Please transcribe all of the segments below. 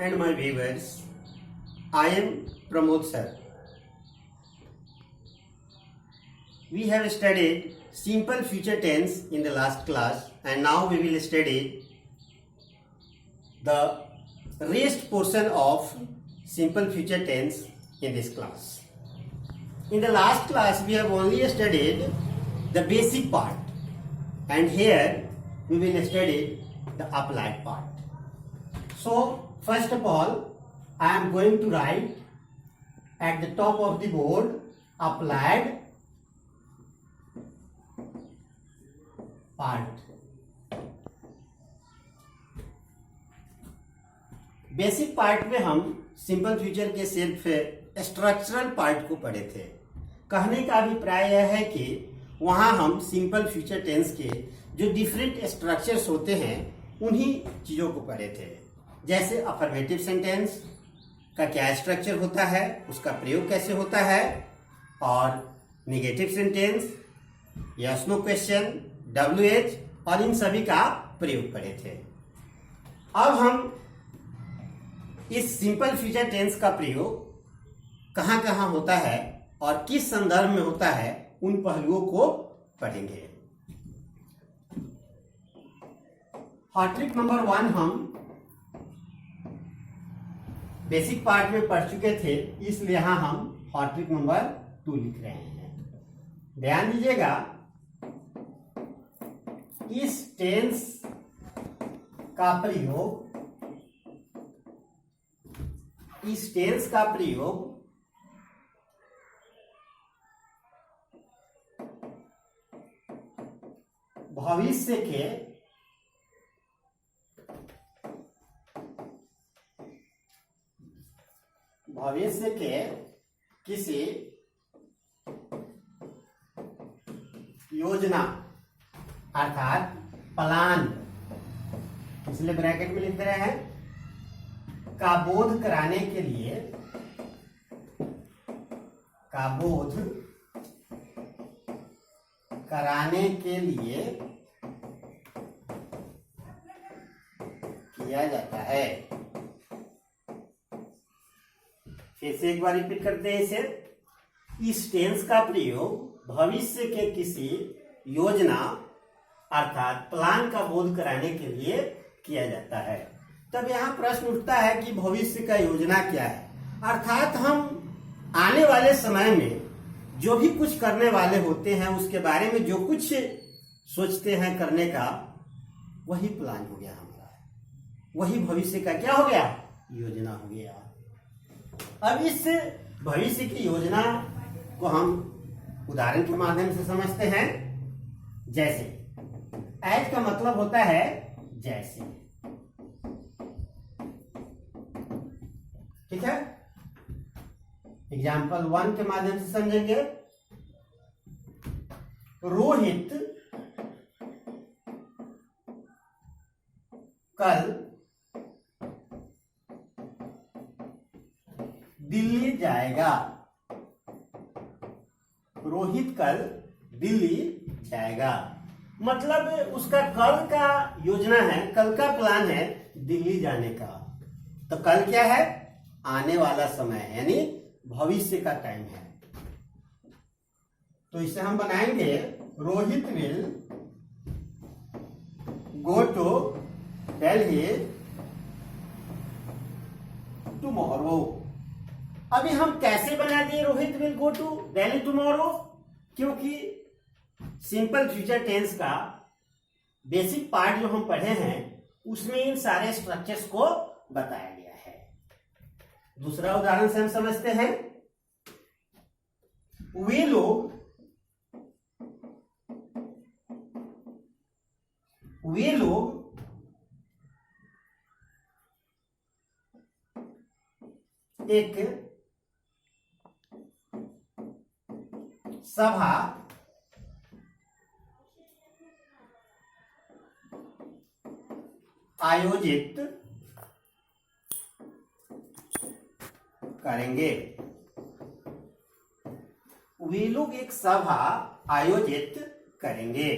and my viewers. I am Pramod sir. We have studied simple future tense in the last class, and now we will study the rest portion of simple future tense in this class. In the last class we have only studied the basic part, and here we will study the applied part. So first of all, I am going to write at the top of the board applied part. Basic part में हम simple future के सिर्फ structural part को पढ़े थे। कहने का अभिप्राय यह है कि वहां हम सिंपल फ्यूचर टेंस के जो डिफरेंट स्ट्रक्चर्स होते हैं उन्हीं चीजों को पढ़े थे। जैसे अफर्मेटिव सेंटेंस का क्या स्ट्रक्चर होता है, उसका प्रयोग कैसे होता है, और negative sentence, yes no question, WH और इन सभी का प्रयोग पढ़े थे। अब हम इस सिंपल फ्यूचर टेंस का प्रयोग कहां कहां होता है और किस संदर्भ में होता है, उन पहलुओं को पढ़ेंगे। हॉट ट्रिक नंबर 1 हम बेसिक पार्ट में पढ़ चुके थे, इसलिए यहां हम हॉट ट्रिक नंबर 2 लिख रहे हैं। ध्यान दीजिएगा, इस टेंस का प्रयोग भविष्य के किसी योजना अर्थात प्लान, इसलिए ब्रैकेट में लिख रहे हैं, का बोध कराने के लिए किया जाता है। फिर से एक बार रिपीट करते हैं इसे। इस टेंस का प्रयोग भविष्य के किसी योजना अर्थात प्लान का बोध कराने के लिए किया जाता है। तब यहाँ प्रश्न उठता है कि भविष्य का योजना क्या है, अर्थात हम आने वाले समय में जो भी कुछ करने वाले होते हैं उसके बारे में जो कुछ सोचते हैं करने का, वही प्लान हो गया हमारा, वही भविष्य का क्या हो गया, योजना हो गया। अब इस भविष्य की योजना को हम उदाहरण के माध्यम से समझते हैं। जैसे एज का मतलब होता है जैसे, ठीक है। एग्जाम्पल 1 के माध्यम से समझेंगे। रोहित कल दिल्ली जाएगा। रोहित कल दिल्ली जाएगा मतलब उसका कल का योजना है, कल का प्लान है दिल्ली जाने का। तो कल क्या है, आने वाला समय है, यानी भविष्य का टाइम है। तो इसे हम बनाएंगे Rohit will go to Delhi tomorrow. अभी हम कैसे बना दिए Rohit will go to Delhi tomorrow, क्योंकि सिंपल फ्यूचर टेंस का बेसिक पार्ट जो हम पढ़े हैं उसमें इन सारे स्ट्रक्चर्स को बताया गया है। दूसरा उदाहरण से हम समझते हैं। वे लोग एक सभा आयोजित करेंगे। वे लोग एक सभा आयोजित करेंगे,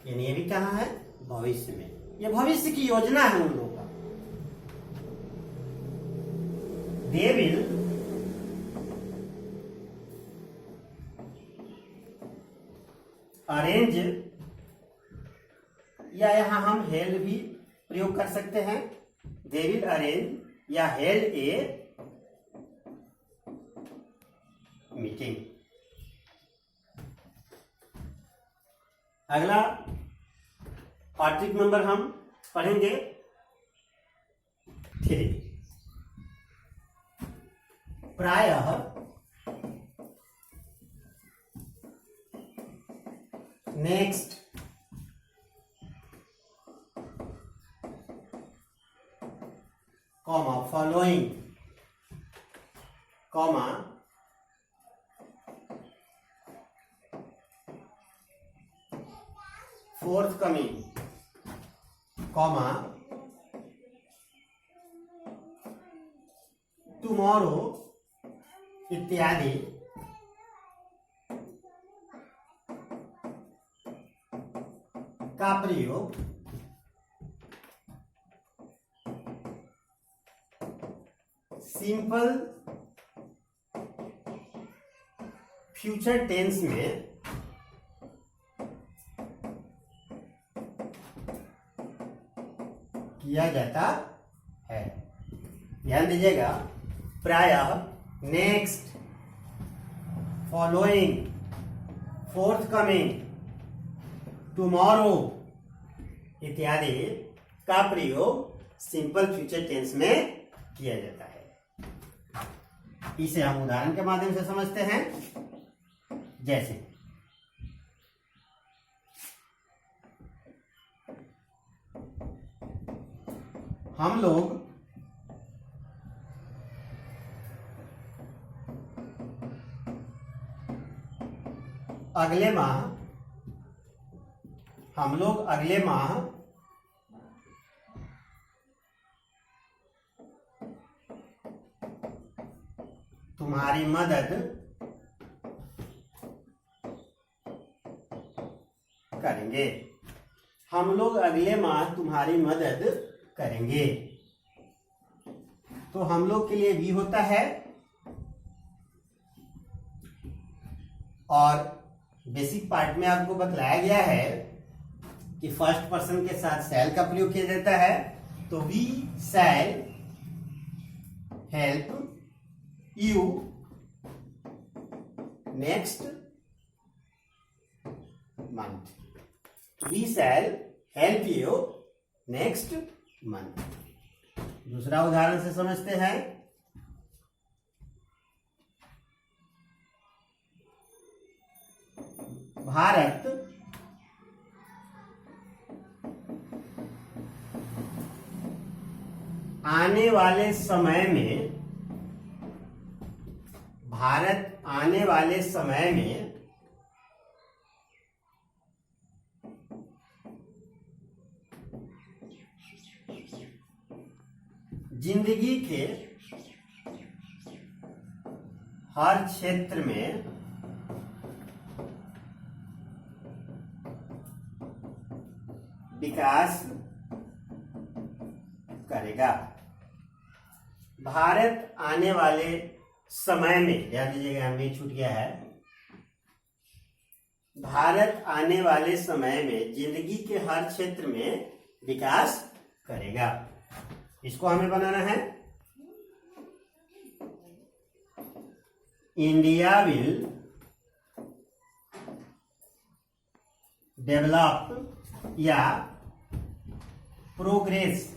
यानी ये भी कहाँ है, भविष्य में। ये भविष्य की योजना है उन लोगों का। दे विल अरेंज, या यहां हम हेल्ड भी प्रयोग कर सकते हैं। दे विल अरेंज या हेल्ड ए मीटिंग। अगला आर्टिकल नंबर हम पढ़ेंगे 3। प्रायः next comma following comma forthcoming comma tomorrow इत्यादि का प्रयोग सिंपल फ्यूचर टेंस में किया जाता है। ध्यान दीजिएगा, प्रायः, नेक्स्ट, फॉलोइंग, फोर्थकमिंग, टुमारो इत्यादि का प्रयोग सिंपल फ्यूचर टेंस में किया जाता है। इसे हम उदाहरण के माध्यम से समझते हैं। जैसे हम लोग अगले माह तुम्हारी मदद करेंगे। हम लोग अगले माह तुम्हारी मदद करेंगे। तो हम लोग के लिए भी होता है, और बेसिक पार्ट में आपको बतलाया गया है कि फर्स्ट पर्सन के साथ शैल का प्रयोग किया जाता है। तो we shall help you next month. We shall help you next month. दूसरा उदाहरण से समझते हैं। भारत आने वाले समय में जिंदगी के हर क्षेत्र में विकास करेगा। भारत आने वाले समय में, ध्यान दीजिएगा हमें छूट गया है, भारत आने वाले समय में जिंदगी के हर क्षेत्र में विकास करेगा। इसको हमें बनाना है, इंडिया विल डेवलप या प्रोग्रेस।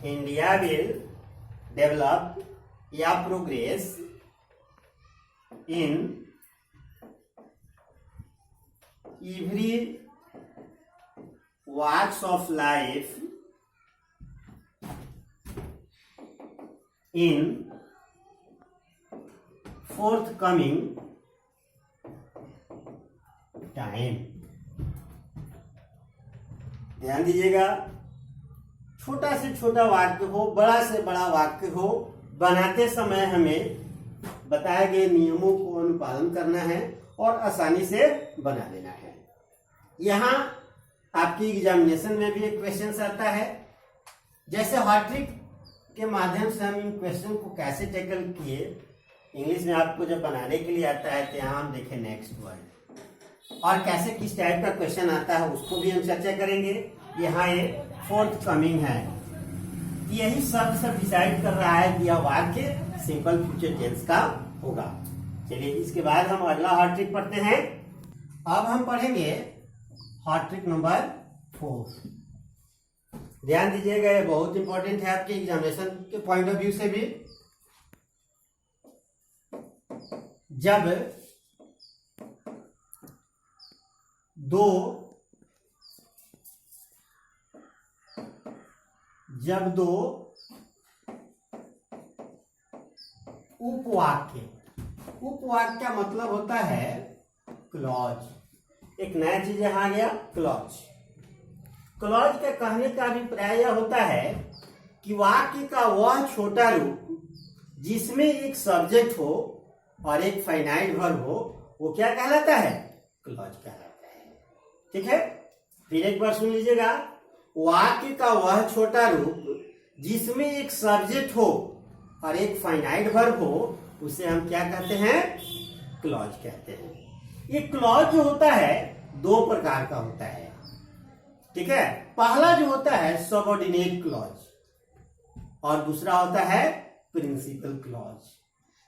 इंडिया विल डेवलप या progress in every walks of life in forthcoming time। ध्यान दीजिएगा, छोटा से छोटा वाक्य हो, बड़ा से बड़ा वाक्य हो, बनाते समय हमें बताए गए नियमों को अनुपालन करना है और आसानी से बना लेना है। यहाँ आपकी एग्जामिनेशन में भी एक क्वेश्चन आता है जैसे हॉट ट्रिक के माध्यम से हम इन क्वेश्चन को कैसे टैकल किए, इंग्लिश में आपको जब बनाने के लिए आता है तो यहाँ हम देखें नेक्स्ट वर्ड, और कैसे किस टाइप का क्वेश्चन आता है उसको भी हम चर्चा करेंगे। यहाँ ये फोर्थ कमिंग है, यही शब्द सब डिसाइड कर रहा है कि यह वाक्य सिंपल फ्यूचर टेंस का होगा। चलिए इसके बाद हम अगला हॉट ट्रिक पढ़ते हैं। अब हम पढ़ेंगे हॉट ट्रिक नंबर 4। ध्यान दीजिएगा, ये बहुत इंपॉर्टेंट है आपके एग्जामिनेशन के पॉइंट ऑफ व्यू से भी। जब दो उपवाक्य का मतलब होता है क्लॉज। एक नया चीज यहाँ आ गया, क्लॉज। क्लॉज का कहने का अभिप्राय यह होता है कि वाक्य का वह छोटा रूप जिसमें एक सब्जेक्ट हो और एक फाइनाइट वर्ब हो, वो क्या कहलाता है? क्लॉज कहलाता है। ठीक है, फिर एक बार सुन लीजिएगा। वाक्य का वह छोटा रूप जिसमें एक सब्जेक्ट हो और एक फाइनाइट वर्ब हो, उसे हम क्या कहते हैं? क्लॉज कहते हैं। ये क्लॉज जो होता है दो प्रकार का होता है। ठीक है, पहला जो होता है सबऑर्डिनेट क्लॉज और दूसरा होता है प्रिंसिपल क्लॉज।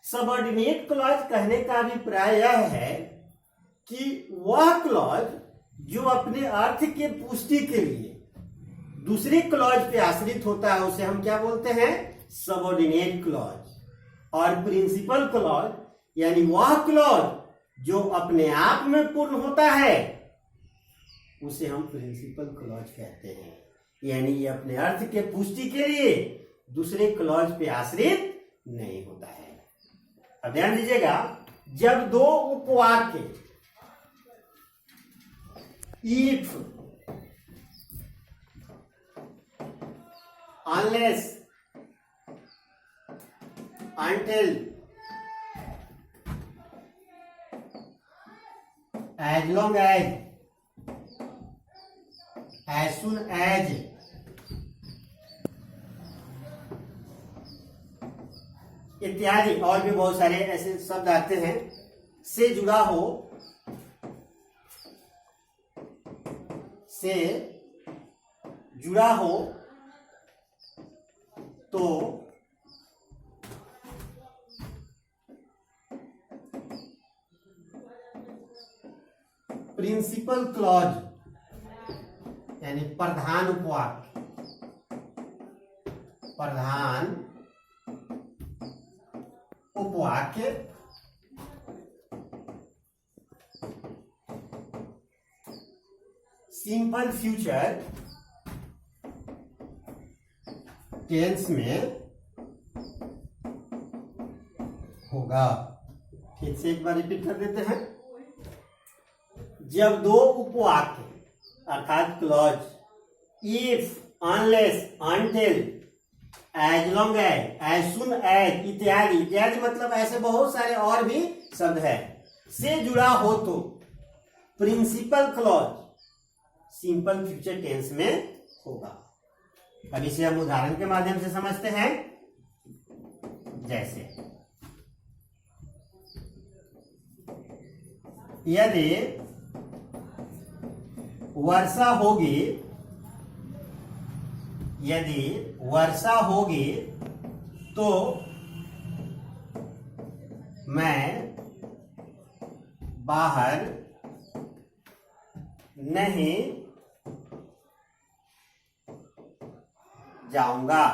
सबऑर्डिनेट क्लॉज कहने का अभिप्राय यह है कि वह क्लॉज जो अपने अर्थ के पुष्टि के लिए दूसरे क्लॉज पे आश्रित होता है, उसे हम क्या बोलते हैं? Subordinate clause. और प्रिंसिपल क्लॉज यानी वह क्लॉज जो अपने आप में पूर्ण होता है, उसे हम प्रिंसिपल क्लॉज कहते हैं। यानी ये अपने अर्थ के पुष्टि के लिए दूसरे क्लॉज पे आश्रित नहीं होता है। अब ध्यान दीजिएगा, जब दो उपवाक्य if, unless, until, as long as soon as, इत्यादि और भी बहुत सारे ऐसे शब्द आते हैं, से जुड़ा हो, तो प्रिंसिपल क्लॉज यानी प्रधान उपवाक्य, सिंपल फ्यूचर टेंस में होगा। फिर से एक बार रिपीट कर देते हैं। जब दो उपवाक्य अर्थात clause if, unless, until, as long as soon as इत्यादि मतलब ऐसे बहुत सारे और भी शब्द है, से जुड़ा हो तो principal clause simple future tense में होगा। अब इसे हम उदाहरण के माध्यम से समझते हैं। जैसे यदि वर्षा होगी तो मैं बाहर नहीं जाऊंगा।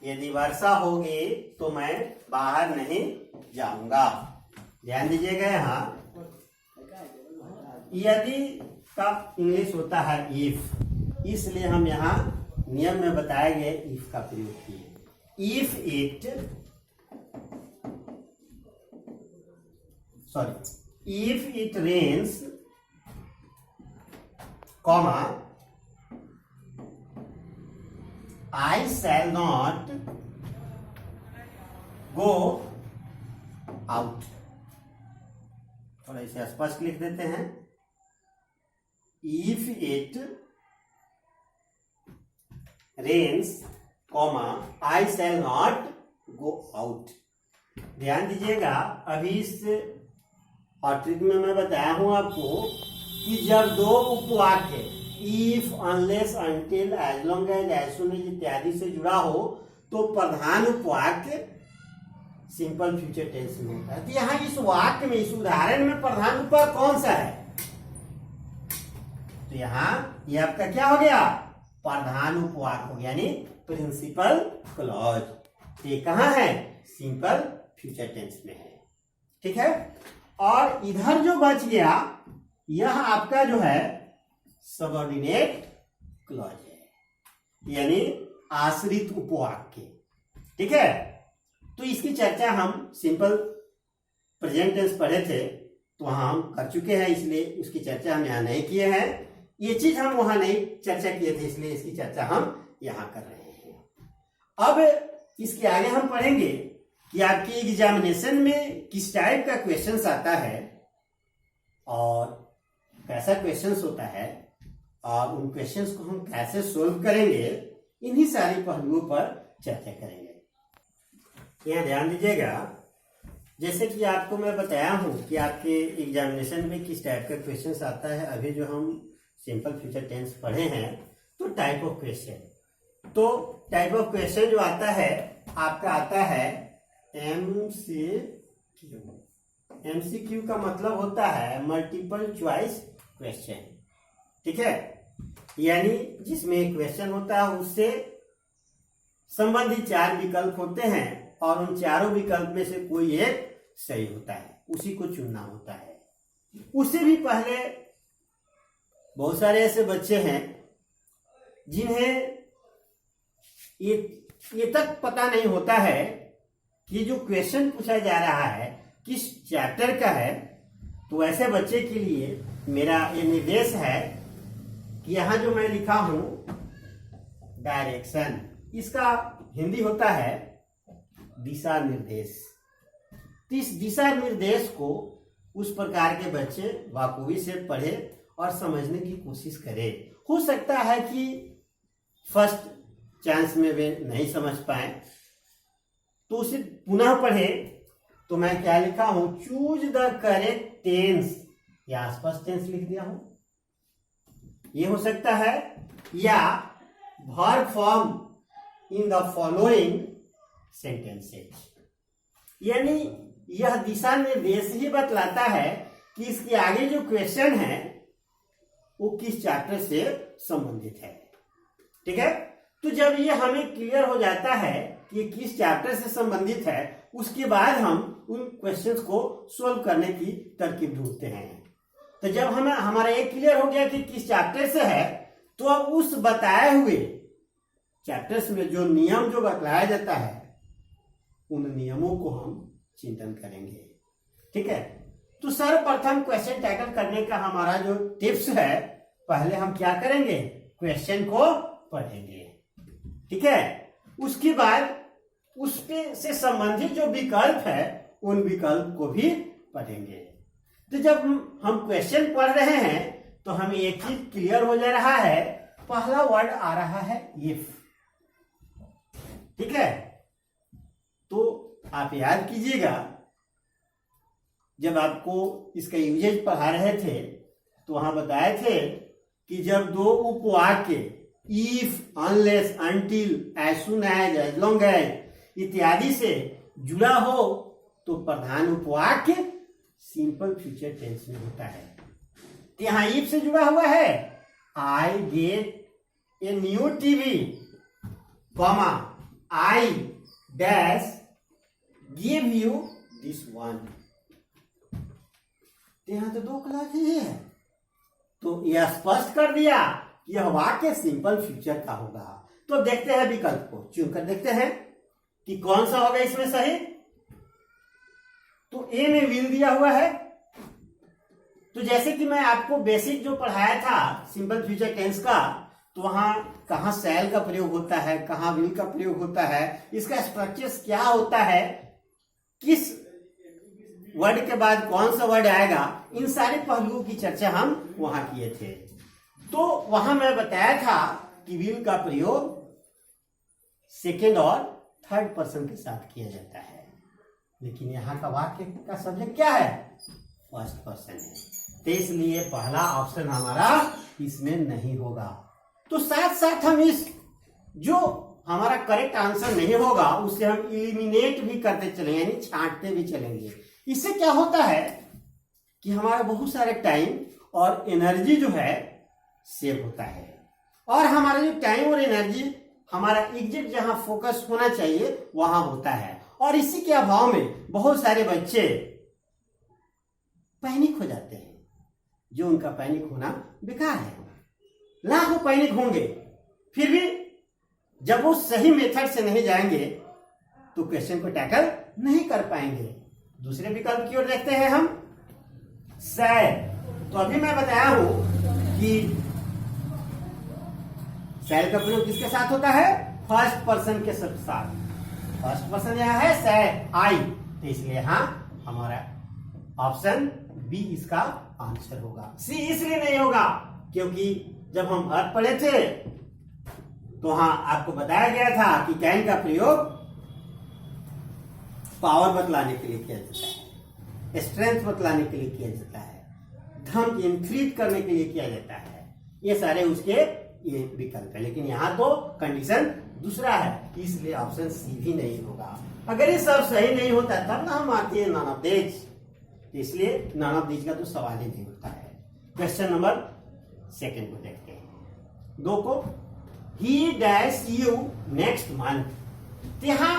यदि वर्षा होगी तो मैं बाहर नहीं जाऊंगा। ध्यान दीजिएगा, यहाँ यदि का इंग्लिश होता है इफ, इसलिए हम यहाँ नियम में बताए गए इफ का प्रयोग किए। If it rains, comma, I shall not go out। थोड़ा इसे स्पष्ट लिख देते हैं। If it rains comma I shall not go out. ध्यान दीजिएगा, अभी इस और ट्रिक में मैं बताया हूं आपको कि जब दो उपवाक्य if, unless, until, as long as, as soon as इत्यादि से जुड़ा हो तो प्रधान उपवाक्य सिंपल फ्यूचर टेंस में होता है। तो यहाँ इस वाक्य में, इस उदाहरण में प्रधान उपवाक्य कौन सा है? तो यहाँ ये आपका क्या हो गया? प्रधान उपवाक्य हो गया, यानी प्रिंसिपल क्लॉज। ये कहाँ है? सिंपल फ्यूचर टेंस में है। ठीक है। और इधर जो बच गया यह आपका जो है सबऑर्डिनेट क्लॉज है, यानी आश्रित उपवाक्य। ठीक है। तो इसकी चर्चा हम सिंपल प्रेजेंट टेंस पढ़े थे तो वहां हम कर चुके हैं, इसलिए उसकी चर्चा हम यहाँ नहीं किए हैं। ये चीज हम वहां नहीं चर्चा किए थे, इसलिए इसकी चर्चा हम यहां कर रहे हैं। अब इसके आगे हम पढ़ेंगे कि आपके एग्जामिनेशन में किस टाइप का क्वेश्चंस आता है और कैसा क्वेश्चंस होता है और उन क्वेश्चंस को हम कैसे सोल्व करेंगे, इन्हीं सारी पहलुओं पर चर्चा करेंगे। यहाँ ध्यान दीजिएगा, जैसे कि आपको मैं बताया हूं कि आपके एग्जामिनेशन में किस टाइप का क्वेश्चंस आता है। अभी जो हम सिंपल फ्यूचर टेंस पढ़े हैं तो टाइप ऑफ क्वेश्चन, तो टाइप ऑफ क्वेश्चन जो आता है आपका आता है MCQ। MCQ का मतलब होता है मल्टीपल चॉइस क्वेश्चन। ठीक है, यानी जिसमें एक क्वेश्चन होता है उससे संबंधित 4 विकल्प होते हैं और उन चारों विकल्प में से कोई एक सही होता है, उसी को चुनना होता है। उससे भी पहले बहुत सारे ऐसे बच्चे हैं जिन्हें ये तक पता नहीं होता है कि जो क्वेश्चन पूछा जा रहा है किस चैप्टर का है। तो ऐसे बच्चे के लिए मेरा ये निर्देश है कि यहाँ जो मैं लिखा हूं डायरेक्शन, इसका हिंदी होता है दिशा निर्देश। तो इस दिशा निर्देश को उस प्रकार के बच्चे बाखूबी से पढ़े और समझने की कोशिश करें। हो सकता है कि फर्स्ट चांस में वे नहीं समझ पाए तो उसे पुनः पढ़े। तो मैं क्या लिखा हूं, चूज द करेक्ट टेंस, या स्पष्ट टेंस लिख दिया हूं, ये हो सकता है, या verb form in the following sentences. यानी यह दिशा निर्देश ही बतलाता है कि इसके आगे जो क्वेश्चन है वो किस चैप्टर से संबंधित है। ठीक है। तो जब ये हमें क्लियर हो जाता है कि किस चैप्टर से संबंधित है, उसके बाद हम उन क्वेश्चंस को सोल्व करने की तरकीब ढूंढते हैं। तो जब हमें हमारा ये क्लियर हो गया कि किस चैप्टर से है, तो अब उस बताए हुए चैप्टर्स में जो नियम जो बतलाया जाता है उन नियमों को हम चिंतन करेंगे। ठीक है। तो सर्वप्रथम क्वेश्चन टैकल करने का हमारा जो टिप्स है, पहले हम क्या करेंगे, क्वेश्चन को पढ़ेंगे। ठीक है। उसके बाद उसके से संबंधित जो विकल्प है उन विकल्प को भी पढ़ेंगे। तो जब हम क्वेश्चन पढ़ रहे हैं तो हमें एक चीज क्लियर हो जा रहा है, पहला वर्ड आ रहा है इफ। ठीक है। तो आप याद कीजिएगा, जब आपको इसका यूजेज पढ़ा रहे थे तो वहां बताए थे कि जब दो उपवाक्य if, unless, until, as soon as long as इत्यादि से जुड़ा हो तो प्रधान उपवाक्य सिंपल फ्यूचर टेंस में होता है। तो यहां इफ से जुड़ा हुआ है, I get a new TV, comma I dash give you this one. यहां तो 2 क्लास ही है, तो यह स्पष्ट कर दिया कि यह वाक्य सिंपल फ्यूचर का होगा। तो देखते हैं विकल्प को चुनकर देखते हैं कि कौन सा होगा इसमें सही। तो ए में विल दिया हुआ है। तो जैसे कि मैं आपको बेसिक जो पढ़ाया था सिंपल फ्यूचर टेंस का, तो वहां कहां शैल का प्रयोग होता है, कहां विल का प्रयोग होता है, इसका स्ट्रक्चर क्या होता है, किस वर्ड के बाद कौन सा वर्ड आएगा, इन सारे पहलुओं की चर्चा हम वहां किए थे। तो वहां मैं बताया था कि विल का प्रयोग सेकेंड और थर्ड पर्सन के साथ किया जाता है, लेकिन यहाँ का वाक्य का सब्जेक्ट क्या है? फर्स्ट पर्सन है, तो इसलिए पहला ऑप्शन हमारा इसमें नहीं होगा। तो साथ साथ हम इस जो हमारा करेक्ट आंसर नहीं होगा उसे हम इलिमिनेट भी करते चलेंगे, यानी छांटते भी चलेंगे। इससे क्या होता है कि हमारा बहुत सारे टाइम और एनर्जी जो है सेव होता है, और हमारा जो टाइम और एनर्जी हमारा एग्जैक्ट जहां फोकस होना चाहिए वहां होता है। और इसी के अभाव में बहुत सारे बच्चे पैनिक हो जाते हैं, जो उनका पैनिक होना बेकार है। लाखों पैनिक होंगे, फिर भी जब वो सही मेथड से नहीं जाएंगे तो क्वेश्चन को टैकल नहीं कर पाएंगे। दूसरे विकल्प की ओर देखते हैं हम, सैल। तो अभी मैं बताया हूं कि सैल का प्रयोग किसके साथ होता है? फर्स्ट पर्सन के साथ। फर्स्ट पर्सन यहां है सैल, आई, तो इसलिए यहां हमारा ऑप्शन बी इसका आंसर होगा। सी इसलिए नहीं होगा क्योंकि जब हम अर्थ पढ़े थे तो हाँ आपको बताया गया था कि कैन का प्रयोग पावर बतलाने के लिए किया जाता है, स्ट्रेंथ बतलाने के लिए किया जाता है, धन इंक्रीज करने के लिए किया जाता है। ये सारे उसके ये विकल्प है, लेकिन यहाँ तो कंडीशन दूसरा है, इसलिए ऑप्शन सी भी नहीं होगा। अगर ये सब सही नहीं होता तब ना हम आते हैं नॉन ऑफ दीज, इसलिए नॉन ऑफ दीज का तो सवाल ही नहीं होता है। क्वेश्चन नंबर सेकंड को देखते हैं। 2 को, ही डैश यू नेक्स्ट मंथ। यहां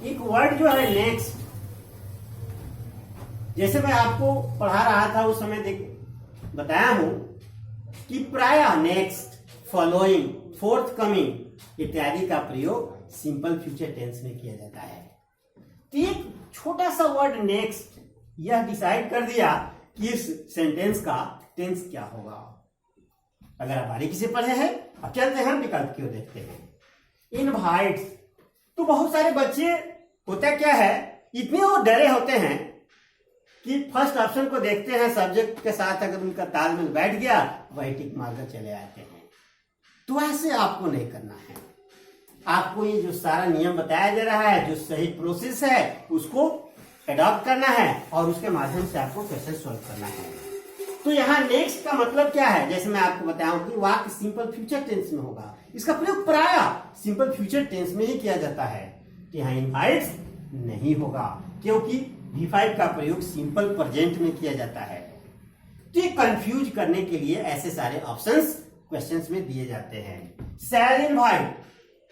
एक वर्ड जो है नेक्स्ट, जैसे मैं आपको पढ़ा रहा था उस समय बताया हूं कि प्राय, नेक्स्ट, फॉलोइंग, फोर्थ कमिंग इत्यादि का प्रयोग सिंपल फ्यूचर टेंस में किया जाता है। तो एक छोटा सा वर्ड नेक्स्ट यह डिसाइड कर दिया कि इस सेंटेंस का टेंस क्या होगा। अगर आप बारीकी से पढ़े हैं, अब चलते हैं विकल्प क्यों देखते हैं। इनवाइट्स, तो बहुत सारे बच्चे होता क्या है, इतने वो डरे होते हैं कि फर्स्ट ऑप्शन को देखते हैं, सब्जेक्ट के साथ अगर उनका तालमेल बैठ गया वही टिक मारकर चले आते हैं। तो ऐसे आपको नहीं करना है। आपको ये जो सारा नियम बताया जा रहा है, जो सही प्रोसेस है उसको एडॉप्ट करना है और उसके माध्यम से आपको क्वेश्चन सॉल्व करना है। तो यहाँ नेक्स्ट का मतलब क्या है, जैसे मैं आपको बताऊं कि वाक्य सिंपल फ्यूचर टेंस में होगा, इसका प्रयोग प्राय सिंपल फ्यूचर टेंस में ही किया जाता है। तो यहाँ इनवाइट्स नहीं होगा क्योंकि V5 का प्रयोग सिंपल प्रेजेंट में किया जाता है। तो ये कंफ्यूज करने के लिए ऐसे सारे ऑप्शंस क्वेश्चंस में दिए जाते हैं। शैल इनवाइट,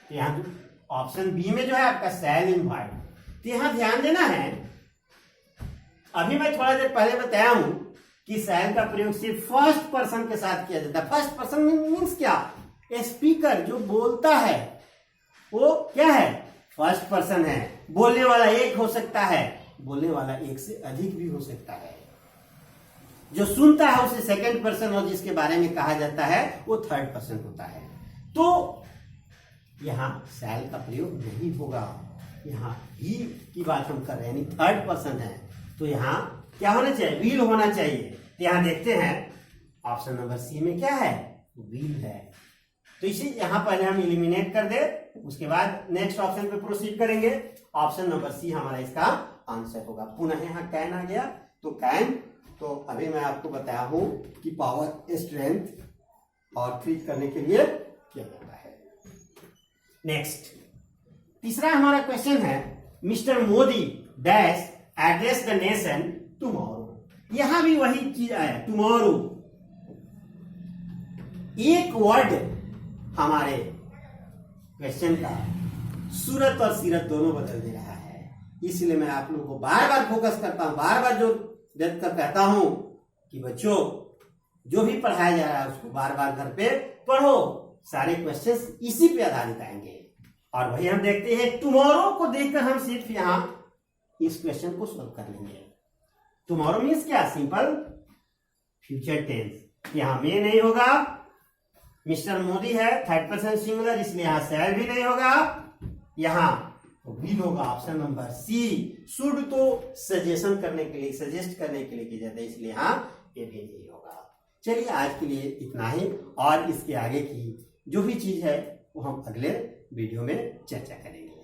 तो यहाँ ऑप्शन बी में जो है आपका शैल इनवाइट, तो यहाँ ध्यान देना है। अभी मैं थोड़ा देर पहले बताया हूं कि शैल का प्रयोग सिर्फ फर्स्ट पर्सन के साथ किया जाता है। फर्स्ट पर्सन मीन्स क्या? स्पीकर जो बोलता है वो क्या है? फर्स्ट पर्सन है। बोलने वाला एक हो सकता है, बोलने वाला एक से अधिक भी हो सकता है। जो सुनता है उसे सेकंड पर्सन और जिसके बारे में कहा जाता है वो थर्ड पर्सन होता है। तो यहां शैल का प्रयोग नहीं होगा, यहां ही की बात हम कर रहे हैं, यानी थर्ड पर्सन है। तो यहां क्या होना चाहिए? विल होना चाहिए। तो यहां देखते हैं ऑप्शन नंबर सी में क्या है? विल है। तो इसे यहां पहले हम इलिमिनेट कर दे, उसके बाद नेक्स्ट ऑप्शन पे प्रोसीड करेंगे। ऑप्शन नंबर सी हमारा इसका आंसर होगा। पुनः यहाँ कैन आ गया, तो कैन, तो अभी मैं आपको बताया हूं कि पावर, स्ट्रेंथ और ट्रीट करने के लिए किया जाता है। नेक्स्ट तीसरा हमारा क्वेश्चन है, mister Modi dash address the nation tomorrow. यहां भी वही चीज आया, टुमारो। एक वर्ड हमारे क्वेश्चन का सूरत और सीरत दोनों बदल दे रहा है। इसलिए मैं आप लोगों को बार बार फोकस करता हूं, बार बार जोर देकर कहता हूं कि बच्चों जो भी पढ़ाया जा रहा है उसको बार बार घर पे पढ़ो। सारे क्वेश्चंस इसी पे आधारित आएंगे। और वही हम देखते हैं, टुमारो को देखकर हम सिर्फ यहां इस क्वेश्चन को सॉल्व कर लेंगे। टुमारो मीन्स क्या? Simple future tense. यहां में नहीं होगा, मिस्टर मोदी है थर्ड पर्सन सिंगुलर, इसलिए यहां शैल भी नहीं होगा, यहां विल होगा। Option number C. शुड तो सजेशन करने के लिए, सजेस्ट करने के लिए किया जाता है, इसलिए यहां ये भी नहीं होगा। चलिए आज के लिए इतना ही, और इसके आगे की जो भी चीज है वो हम अगले वीडियो में चर्चा करेंगे।